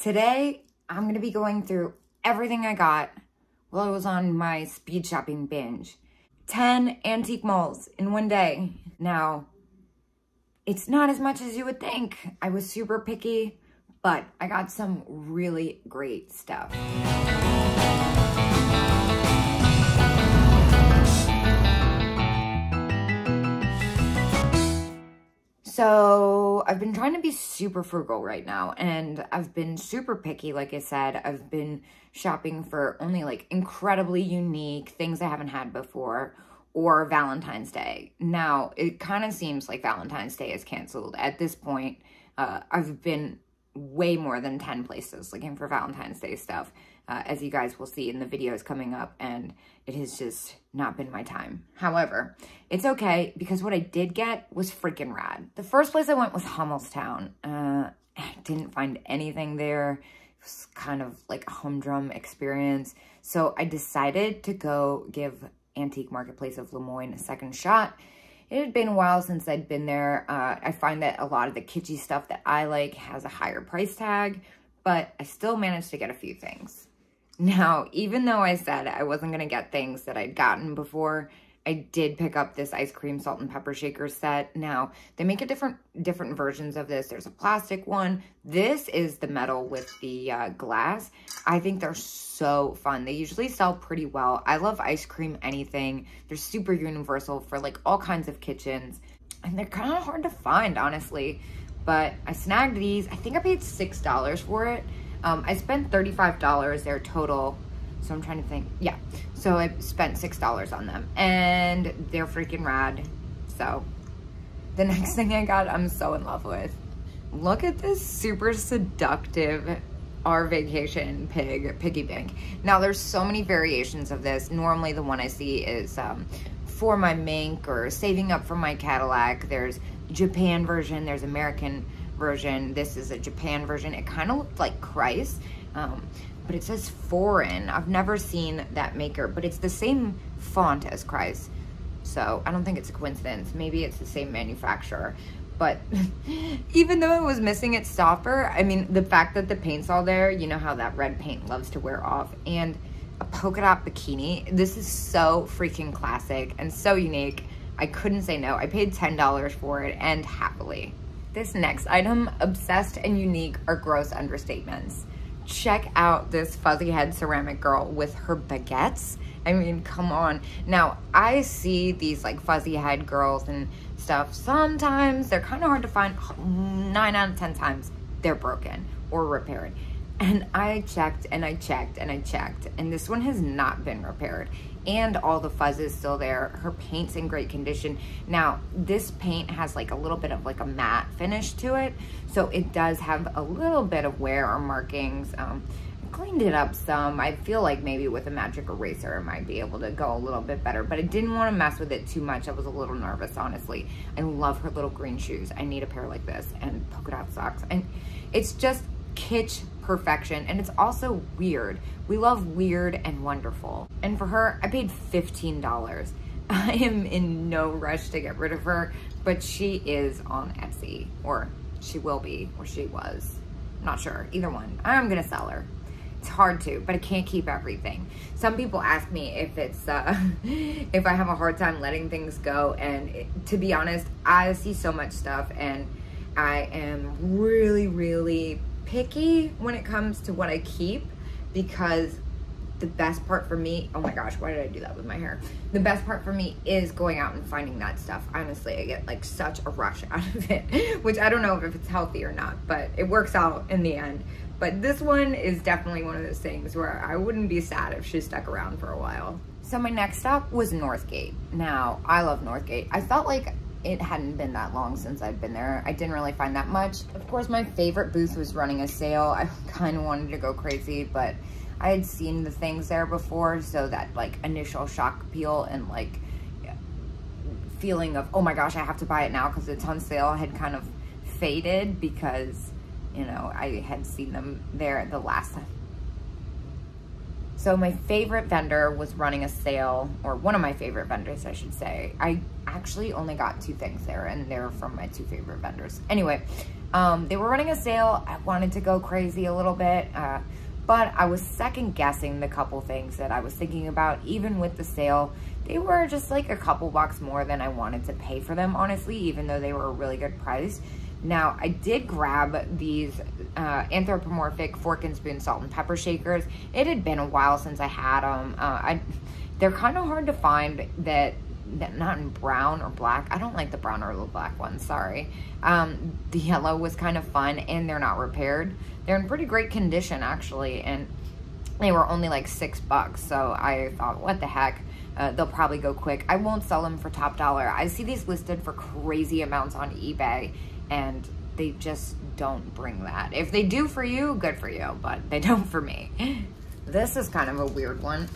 Today, I'm going to be going through everything I got while I was on my speed shopping binge. 10 antique malls in one day. Now, it's not as much as you would think. I was super picky, but I got some really great stuff. So I've been trying to be super frugal right now, and I've been super picky. Like I said, I've been shopping for only like incredibly unique things I haven't had before, or Valentine's Day. Now, it kind of seems like Valentine's Day is canceled. At this point, I've been way more than 10 places looking for Valentine's Day stuff, as you guys will see in the videos coming up, and it has just not been my time. However, it's okay, because what I did get was freaking rad. The first place I went was Hummelstown. I didn't find anything there. It was kind of like a humdrum experience. So I decided to go give Antique Marketplace of Lemoyne a second shot. It had been a while since I'd been there. I find that a lot of the kitschy stuff that I like has a higher price tag, but I still managed to get a few things. Now, even though I said I wasn't going to get things that I'd gotten before, I did pick up this ice cream salt and pepper shaker set. Now, they make a different versions of this. There's a plastic one. This is the metal with the glass. I think they're so fun. They usually sell pretty well. I love ice cream anything. They're super universal for like all kinds of kitchens. And they're kind of hard to find, honestly. But I snagged these. I think I paid $6 for it. I spent $35 there total. So I'm trying to think. Yeah. So I spent $6 on them. And they're freaking rad. So the next thing I got, I'm so in love with. Look at this super seductive Our Vacation piggy bank. Now there's so many variations of this. Normally the one I see is for my mink or saving up for my Cadillac. There's Japan version. There's American version. This is a Japan version. It kind of looked like Christ, but it says foreign. I've never seen that maker, but it's the same font as Christ. So I don't think it's a coincidence. Maybe it's the same manufacturer. But even though it was missing its stopper, I mean, the fact that the paint's all there, you know how that red paint loves to wear off, and a polka dot bikini. This is so freaking classic and so unique. I couldn't say no. I paid $10 for it, and happily. This next item, obsessed and unique, are gross understatements. Check out this fuzzy head ceramic girl with her baguettes. I mean, come on. Now, I see these like fuzzy head girls and stuff. Sometimes they're kind of hard to find. 9 out of 10 times they're broken or repaired. And I checked and I checked and I checked, and this one has not been repaired. And all the fuzz is still there. Her paint's in great condition. Now, this paint has like a little bit of like a matte finish to it. So it does have a little bit of wear or markings. I cleaned it up some. I feel like maybe with a magic eraser, it might be able to go a little bit better, but I didn't want to mess with it too much. I was a little nervous, honestly. I love her little green shoes. I need a pair like this, and polka dot socks. And it's just kitsch perfection, and it's also weird. We love weird and wonderful. And for her, I paid $15. I am in no rush to get rid of her, but she is on Etsy, or she will be, or she was. I'm not sure, either one. I'm gonna sell her. It's hard to, but I can't keep everything. Some people ask me if it's if I have a hard time letting things go, and to be honest, I see so much stuff, and I am really, really picky when it comes to what I keep, because the best part for me, oh my gosh, why did I do that with my hair? The best part for me is going out and finding that stuff. Honestly, I get like such a rush out of it, which I don't know if it's healthy or not, but it works out in the end. But this one is definitely one of those things where I wouldn't be sad if she stuck around for a while. So my next stop was Northgate. Now, I love Northgate. I felt like it hadn't been that long since I'd been there. I didn't really find that much. Of course, my favorite booth was running a sale. I kind of wanted to go crazy, but I had seen the things there before, so that like initial shock appeal and like feeling of, oh my gosh, I have to buy it now because it's on sale, had kind of faded, because, you know, I had seen them there the last time. So my favorite vendor was running a sale, or one of my favorite vendors, I should say. I actually only got 2 things there, and they're from my 2 favorite vendors. Anyway, They were running a sale. I wanted to go crazy a little bit, but I was second guessing the couple things that I was thinking about. Even with the sale, they were just like a couple bucks more than I wanted to pay for them, honestly, even though they were a really good price. Now, I did grab these anthropomorphic fork and spoon salt and pepper shakers. It had been a while since I had them. They're kind of hard to find that not in brown or black. I don't like the brown or the black ones, sorry. The yellow was kind of fun, and they're not repaired. They're in pretty great condition, actually, and they were only like $6, so I thought, what the heck, they'll probably go quick. I won't sell them for top dollar. I see these listed for crazy amounts on eBay, and they just don't bring that. If they do for you, good for you, but they don't for me. This is kind of a weird one.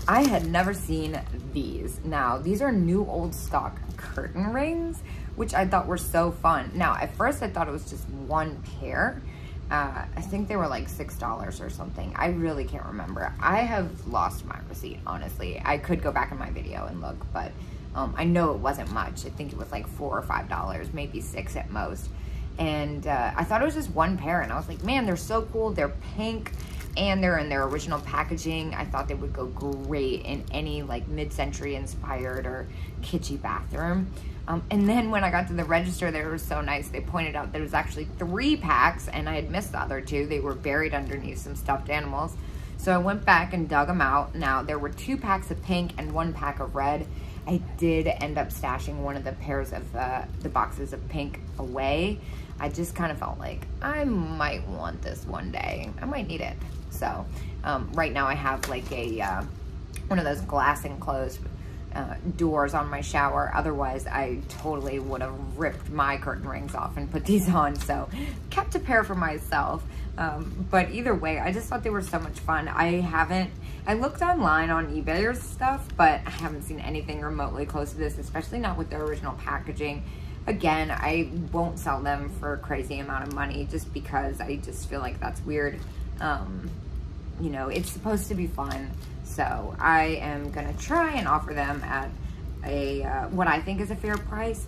I had never seen these. Now, these are new old stock curtain rings, which I thought were so fun. Now, at first I thought it was just one pair. I think they were like $6 or something. I really can't remember. I have lost my receipt, honestly. I could go back in my video and look, but I know it wasn't much. I think it was like $4 or $5, maybe $6 at most. And I thought it was just one pair, and I was like, man, they're so cool. They're pink, and they're in their original packaging. I thought they would go great in any like mid-century inspired or kitschy bathroom. And then when I got to the register, they were so nice. They pointed out there was actually 3 packs, and I had missed the other 2. They were buried underneath some stuffed animals. So I went back and dug them out. Now, there were 2 packs of pink and 1 pack of red. I did end up stashing one of the pairs of the boxes of pink away. I just kind of felt like I might want this one day. I might need it. So right now I have like a one of those glass enclosed doors on my shower. Otherwise, I totally would have ripped my curtain rings off and put these on. So kept a pair for myself. But either way, I just thought they were so much fun. I looked online on eBay or stuff, but I haven't seen anything remotely close to this, especially not with their original packaging. Again, I won't sell them for a crazy amount of money just because I just feel like that's weird. You know, it's supposed to be fun. So I am gonna try and offer them at a what I think is a fair price.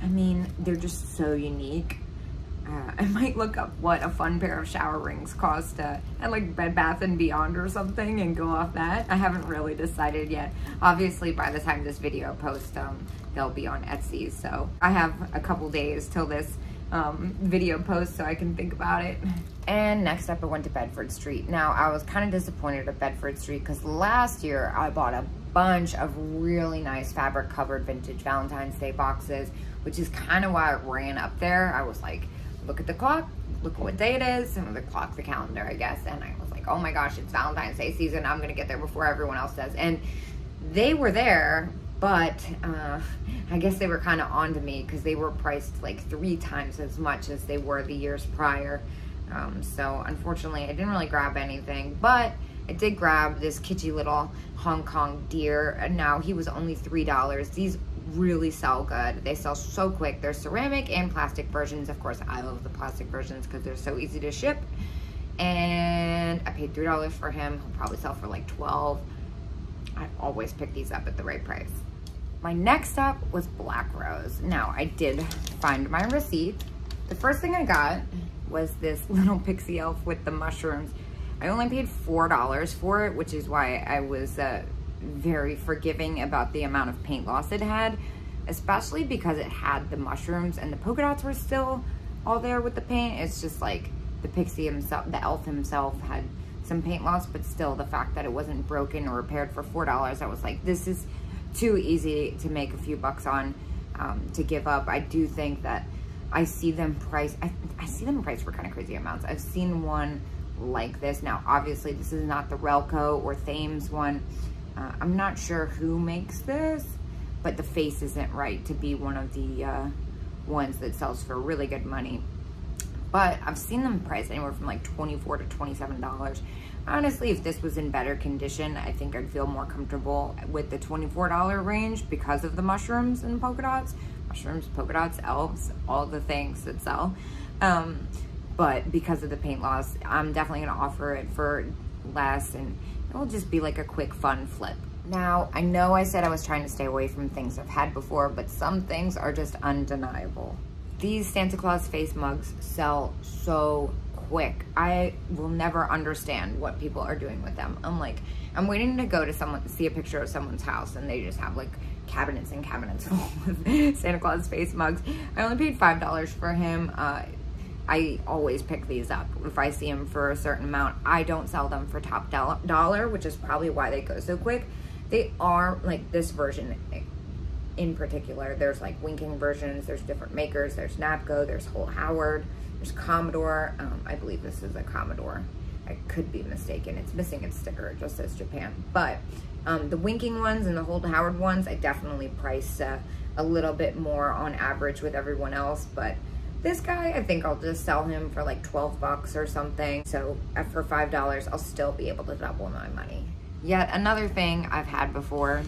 I mean, they're just so unique. I might look up what a fun pair of shower rings cost at like Bed Bath & Beyond or something and go off that. I haven't really decided yet. Obviously, by the time this video posts, they'll be on Etsy. So I have a couple days till this video post so I can think about it. And next up, I went to Bedford Street. Now, I was kind of disappointed at Bedford Street because last year I bought a bunch of really nice fabric covered vintage Valentine's Day boxes, which is kind of why it ran up there. I was like, look at the clock, look at what day it is, and the clock, the calendar, I guess. And I was like, oh my gosh, it's Valentine's Day season. I'm gonna get there before everyone else does. And they were there, but I guess they were kind of on to me because they were priced like 3 times as much as they were the years prior. So unfortunately, I didn't really grab anything, but I did grab this kitschy little Hong Kong deer. And now he was only $3. These really sell good. They sell so quick. There's ceramic and plastic versions. Of course, I love the plastic versions because they're so easy to ship. And I paid $3 for him. He'll probably sell for like 12. I always pick these up at the right price. My next stop was Black Rose. Now, I did find my receipt. The first thing I got was this little pixie elf with the mushrooms. I only paid $4 for it, which is why I was very forgiving about the amount of paint loss it had, especially because it had the mushrooms and the polka dots were still all there with the paint. It's just like the pixie himself, the elf himself had some paint loss, but still the fact that it wasn't broken or repaired for $4, I was like, this is too easy to make a few bucks on to give up. I do think that I see them priced, I see them priced for kind of crazy amounts. I've seen one like this. Now, obviously this is not the Relco or Thames one. I'm not sure who makes this, but the face isn't right to be one of the ones that sells for really good money. But I've seen them priced anywhere from like $24 to $27. Honestly, if this was in better condition, I think I'd feel more comfortable with the $24 range because of the mushrooms and polka dots. Mushrooms, polka dots, elves, all the things that sell. But because of the paint loss, I'm definitely gonna offer it for less, and it'll just be like a quick fun flip. Now, I know I said I was trying to stay away from things I've had before, but some things are just undeniable. These Santa Claus face mugs sell so quick. I will never understand what people are doing with them. I'm waiting to go to see a picture of someone's house and they just have like cabinets and cabinets full of Santa Claus face mugs. I only paid $5 for him. I always pick these up if I see them for a certain amount. I don't sell them for top dollar, which is probably why they go so quick. They are like this version in particular. There's like winking versions, there's different makers, there's Napco, there's Holt Howard, there's Commodore. I believe this is a Commodore. I could be mistaken. It's missing its sticker, it just says Japan. But the winking ones and the Holt Howard ones, I definitely price a little bit more on average with everyone else. But this guy, I think I'll just sell him for like 12 bucks or something. So for $5, I'll still be able to double my money. Yet another thing I've had before,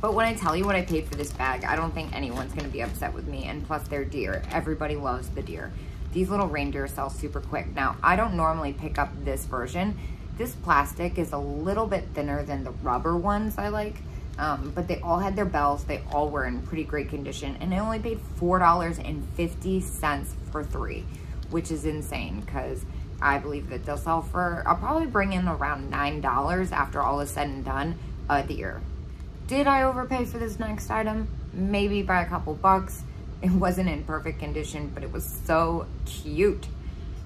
but when I tell you what I paid for this bag, I don't think anyone's gonna be upset with me. And plus they're deer. Everybody loves the deer. These little reindeer sell super quick. Now, I don't normally pick up this version. This plastic is a little bit thinner than the rubber ones I like, but they all had their bells. They all were in pretty great condition, and I only paid $4.50 for 3, which is insane because I believe that they'll sell for, I'll probably bring in around $9 after all is said and done a deer. Did I overpay for this next item? Maybe by a couple bucks. It wasn't in perfect condition, but it was so cute.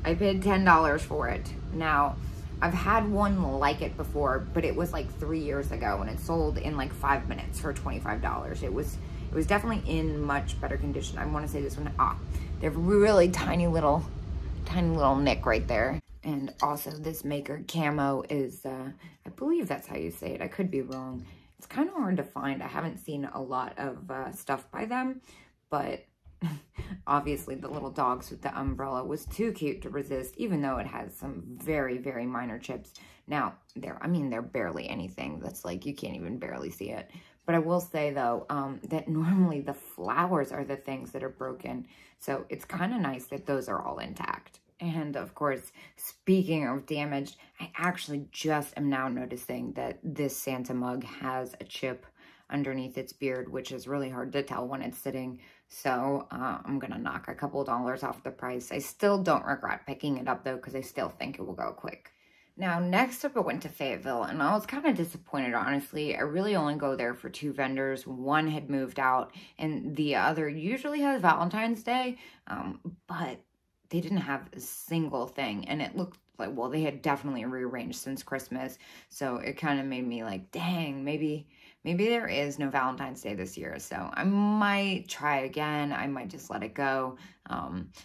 I paid $10 for it. Now, I've had one like it before, but it was like 3 years ago and it sold in like 5 minutes for $25. It was definitely in much better condition. I want to say this one, they're really tiny little nick right there. And also this maker camo is, I believe that's how you say it. I could be wrong. It's kind of hard to find. I haven't seen a lot of stuff by them, but obviously the little dogs with the umbrella was too cute to resist, even though it has some very, very minor chips. Now, they're barely anything. That's like, you can't even barely see it. But I will say though, that normally the flowers are the things that are broken. So it's kind of nice that those are all intact. And of course, speaking of damaged, I actually just am now noticing that this Santa mug has a chip underneath its beard, which is really hard to tell when it's sitting. So I'm gonna knock a couple dollars off the price. I still don't regret picking it up though, because I still think it will go quick. Now, next up, I went to Fayetteville, and I was kind of disappointed, honestly. I really only go there for 2 vendors. One had moved out, and the other usually has Valentine's Day, but they didn't have a single thing, and it looked like, well, they had definitely rearranged since Christmas, so it kind of made me like, dang, maybe there is no Valentine's Day this year, so I might try again. I might just let it go.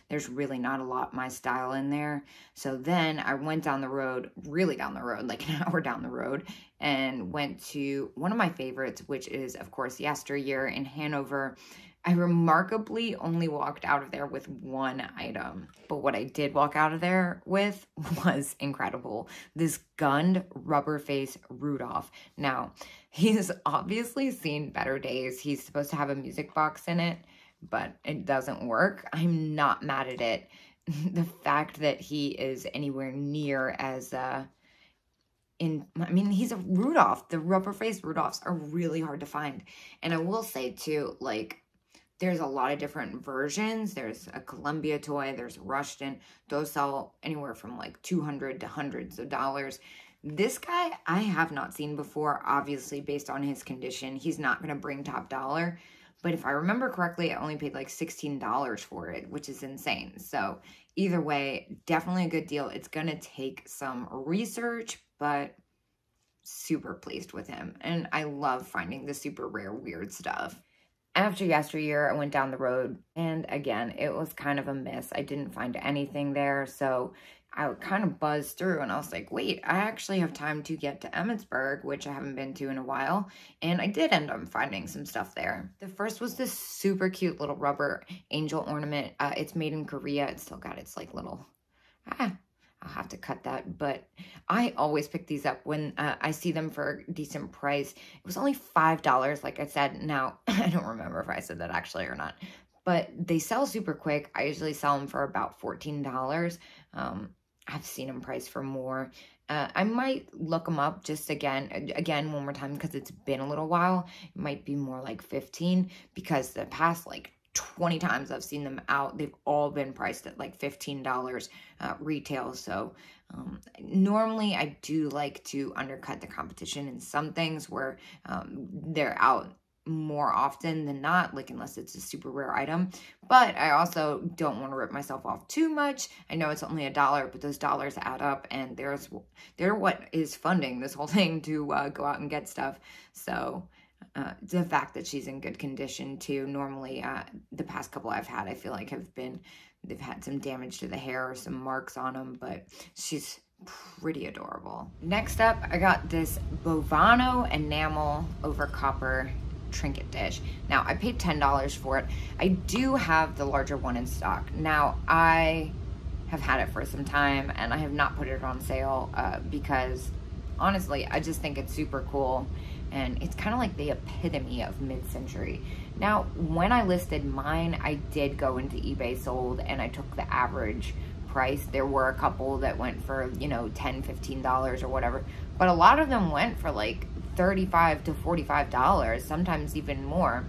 There's really not a lot my style in there. So then I went down the road, really down the road, like an hour down the road, and went to one of my favorites, which is, of course, Yesteryear in Hanover. I remarkably only walked out of there with 1 item, but what I did walk out of there with was incredible. This gunned rubber face Rudolph. Now, he's obviously seen better days. He's supposed to have a music box in it, but it doesn't work. I'm not mad at it. The fact that he is anywhere near as, he's a Rudolph. The rubber face Rudolphs are really hard to find. And I will say too, like, there's a lot of different versions. There's a Columbia toy, there's a Rushton. Those sell anywhere from like $200 to hundreds of dollars. This guy I have not seen before, obviously based on his condition. He's not going to bring top dollar. But if I remember correctly, I only paid like $16 for it, which is insane. So either way, definitely a good deal. It's going to take some research, but super pleased with him. And I love finding the super rare, weird stuff. After Yesteryear, I went down the road, and again, it was kind of a miss. I didn't find anything there, so I kind of buzzed through, and I was like, wait, I actually have time to get to Emmitsburg, which I haven't been to in a while, and I did end up finding some stuff there. The first was this super cute little rubber angel ornament. It's made in Korea. It's still got its like little, I'll have to cut that, but I always pick these up when I see them for a decent price. It was only $5, like I said. Now, I don't remember if I said that actually or not, but they sell super quick. I usually sell them for about $14. I've seen them priced for more. I might look them up just again, one more time, because it's been a little while. It might be more like 15, because the past like 20 times I've seen them out. They've all been priced at like $15 retail. So normally I do like to undercut the competition in some things where they're out more often than not, like unless it's a super rare item. But I also don't want to rip myself off too much. I know it's only $1, but those dollars add up, and they're what is funding this whole thing to go out and get stuff. So the fact that she's in good condition too. Normally the past couple I've had, I feel like they've had some damage to the hair or some marks on them, but she's pretty adorable. Next up, I got this Bovano enamel over copper trinket dish. Now, I paid $10 for it. I do have the larger one in stock. Now, I have had it for some time, and I have not put it on sale because, honestly, I just think it's super cool, and it's kind of like the epitome of mid-century. Now, when I listed mine, I did go into eBay sold, and I took the average price. There were a couple that went for, you know, $10, $15 or whatever, but a lot of them went for like $35 to $45, sometimes even more.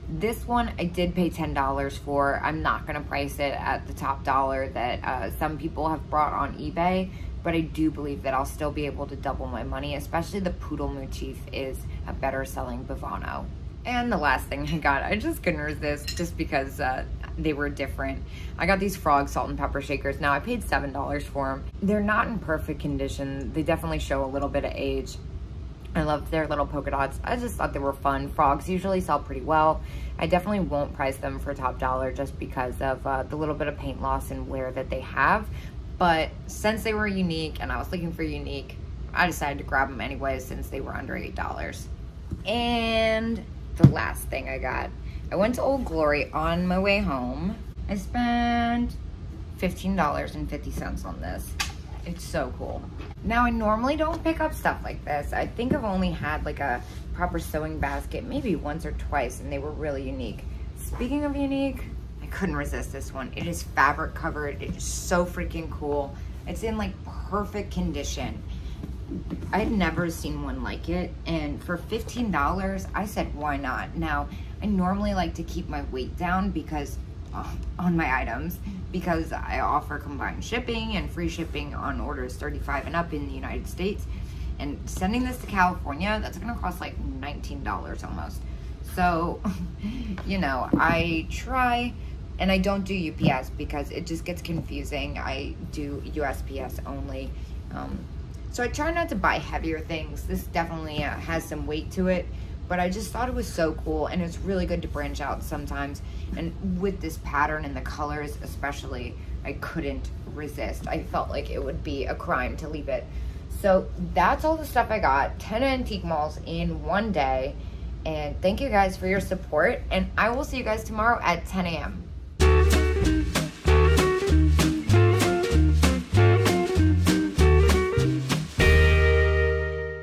This one I did pay $10 for. I'm not gonna price it at the top dollar that some people have brought on eBay, but I do believe that I'll still be able to double my money, especially the poodle motif is a better selling Bovano. And the last thing I got, I just couldn't resist just because they were different. I got these frog salt and pepper shakers. Now, I paid $7 for them. They're not in perfect condition. They definitely show a little bit of age. I love their little polka dots. I just thought they were fun. Frogs usually sell pretty well. I definitely won't price them for top dollar just because of the little bit of paint loss and wear that they have. But since they were unique and I was looking for unique, I decided to grab them anyway since they were under $8. And the last thing I got, I went to Old Glory on my way home. I spent $15.50 on this. It's so cool. Now, I normally don't pick up stuff like this. I think I've only had like a proper sewing basket maybe once or twice, and they were really unique. Speaking of unique, I couldn't resist this one. It is fabric covered. It is so freaking cool. It's in like perfect condition. I had never seen one like it, and for $15, I said, why not? Now, I normally like to keep my weight down because on my items, because I offer combined shipping and free shipping on orders 35 and up in the United States. And sending this to California, that's gonna cost like $19 almost. So, you know, I try, and I don't do UPS because it just gets confusing. I do USPS only. So I try not to buy heavier things. This definitely has some weight to it, but I just thought it was so cool, and it's really good to branch out sometimes. And with this pattern and the colors especially, I couldn't resist. I felt like it would be a crime to leave it. So that's all the stuff I got. 10 antique malls in one day. And thank you guys for your support, and I will see you guys tomorrow at 10 a.m.